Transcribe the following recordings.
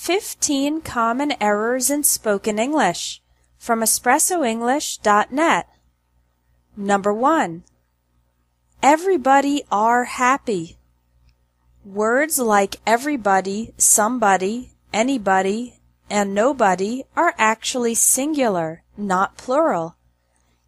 15 Common Errors in Spoken English from EspressoEnglish.net. Number 1. Everybody are happy. Words like everybody, somebody, anybody, and nobody are actually singular, not plural.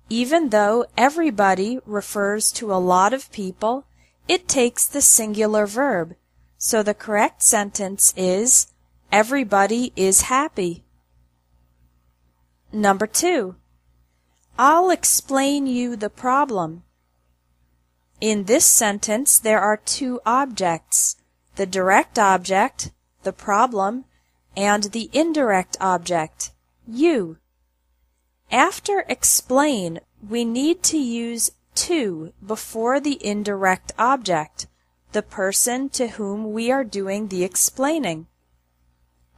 Even though everybody refers to a lot of people, it takes the singular verb, so the correct sentence is everybody is happy. Number 2. I'll explain you the problem. In this sentence, there are two objects, the direct object, the problem, and the indirect object, you. After explain, we need to use to before the indirect object, the person to whom we are doing the explaining.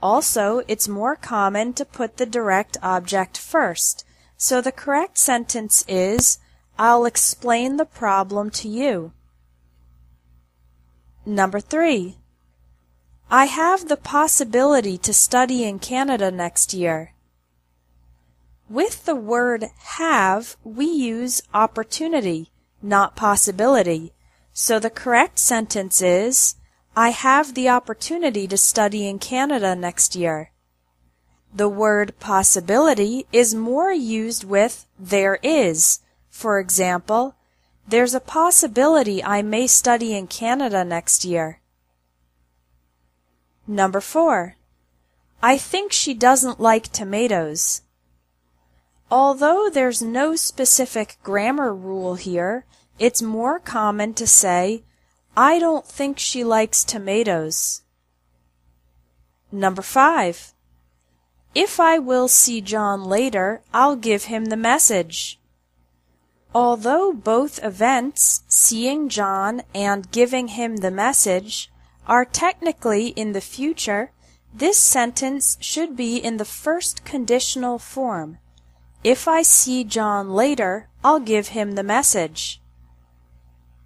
Also, it's more common to put the direct object first, so the correct sentence is, I'll explain the problem to you. Number 3. I have the possibility to study in Canada next year. With the word have, we use opportunity, not possibility, so the correct sentence is, I have the opportunity to study in Canada next year. The word possibility is more used with there is. For example, there's a possibility I may study in Canada next year. Number 4. I think she doesn't like tomatoes. Although there's no specific grammar rule here, it's more common to say, I don't think she likes tomatoes. Number 5. If I will see John later, I'll give him the message. Although both events, seeing John and giving him the message, are technically in the future, this sentence should be in the first conditional form. If I see John later, I'll give him the message.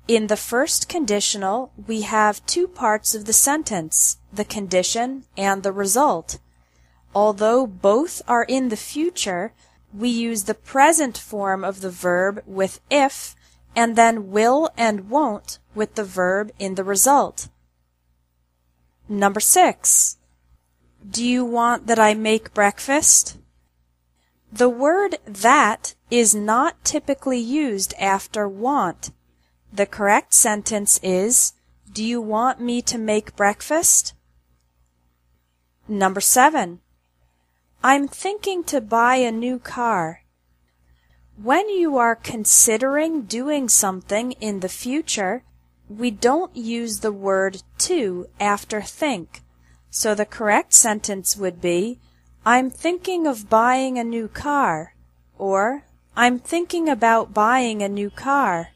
In the first conditional, we have two parts of the sentence, the condition and the result. Although both are in the future, we use the present form of the verb with if, and then will and won't with the verb in the result. Number 6. Do you want that I make breakfast? The word that is not typically used after want. The correct sentence is, do you want me to make breakfast? Number 7. I'm thinking to buy a new car. When you are considering doing something in the future, we don't use the word to after think, so the correct sentence would be, I'm thinking of buying a new car, or I'm thinking about buying a new car.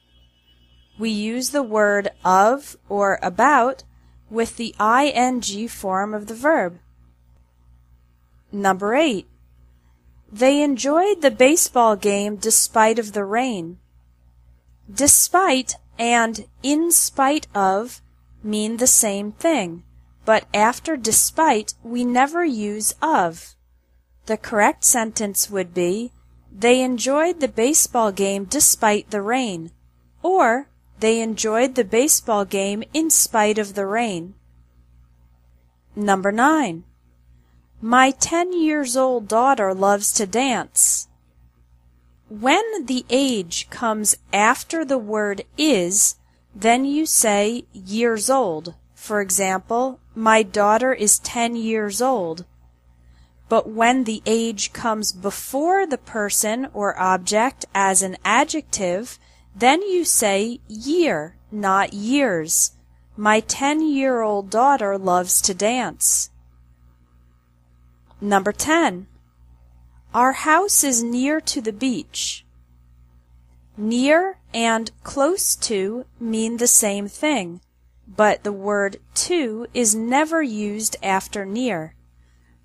We use the word of or about with the ing form of the verb. Number 8. They enjoyed the baseball game despite of the rain. Despite and in spite of mean the same thing, but after despite we never use of. The correct sentence would be, they enjoyed the baseball game despite the rain, or they enjoyed the baseball game in spite of the rain. Number 9. My 10-year-old daughter loves to dance. When the age comes after the word is, then you say years old. For example, my daughter is 10 years old. But when the age comes before the person or object as an adjective, then you say year, not years. My 10-year-old daughter loves to dance. Number 10. Our house is near to the beach. Near and close to mean the same thing, but the word to is never used after near.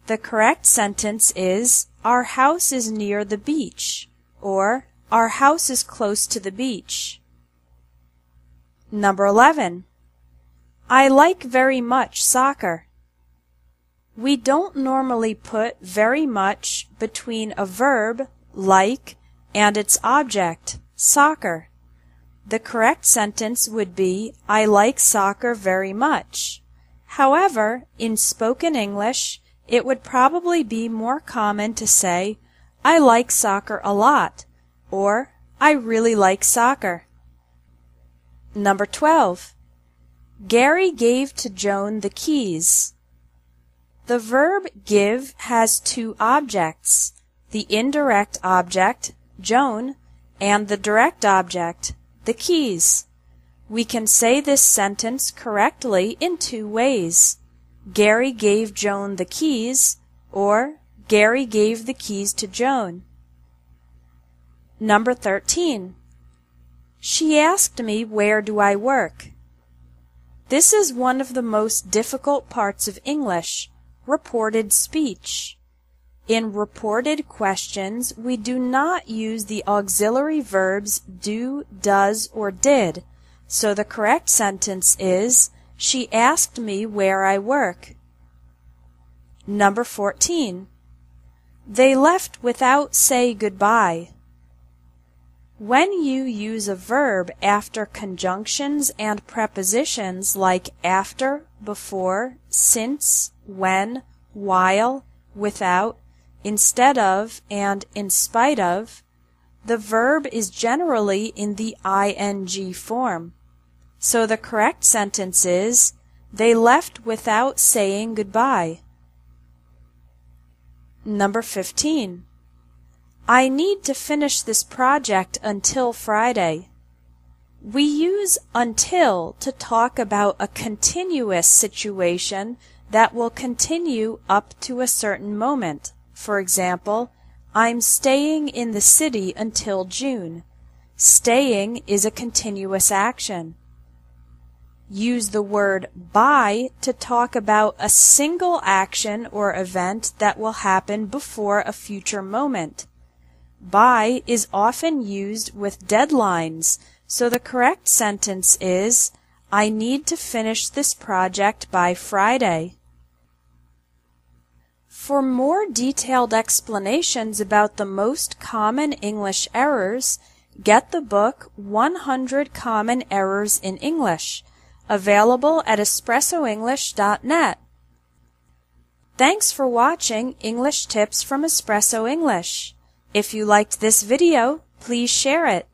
The correct sentence is, our house is near the beach, or our house is close to the beach. Number 11. I like very much soccer. We don't normally put very much between a verb, like, and its object, soccer. The correct sentence would be, I like soccer very much. However, in spoken English, it would probably be more common to say, I like soccer a lot, or I really like soccer. Number 12. Gary gave to Joan the keys. The verb give has two objects, the indirect object, Joan, and the direct object, the keys. We can say this sentence correctly in two ways. Gary gave Joan the keys, or Gary gave the keys to Joan. Number 13. She asked me, where do I work? This is one of the most difficult parts of English, reported speech. In reported questions, we do not use the auxiliary verbs do, does, or did, so the correct sentence is, she asked me where I work. Number 14. They left without say goodbye. When you use a verb after conjunctions and prepositions like after, before, since, when, while, without, instead of, and in spite of, the verb is generally in the ing form. So the correct sentence is, they left without saying goodbye. Number 15. I need to finish this project until Friday. We use until to talk about a continuous situation that will continue up to a certain moment. For example, I'm staying in the city until June. Staying is a continuous action. Use the word by to talk about a single action or event that will happen before a future moment. By is often used with deadlines, so the correct sentence is, I need to finish this project by Friday. For more detailed explanations about the most common English errors, get the book 100 Common Errors in English, available at espressoenglish.net. Thanks for watching English Tips from Espresso English. If you liked this video, please share it.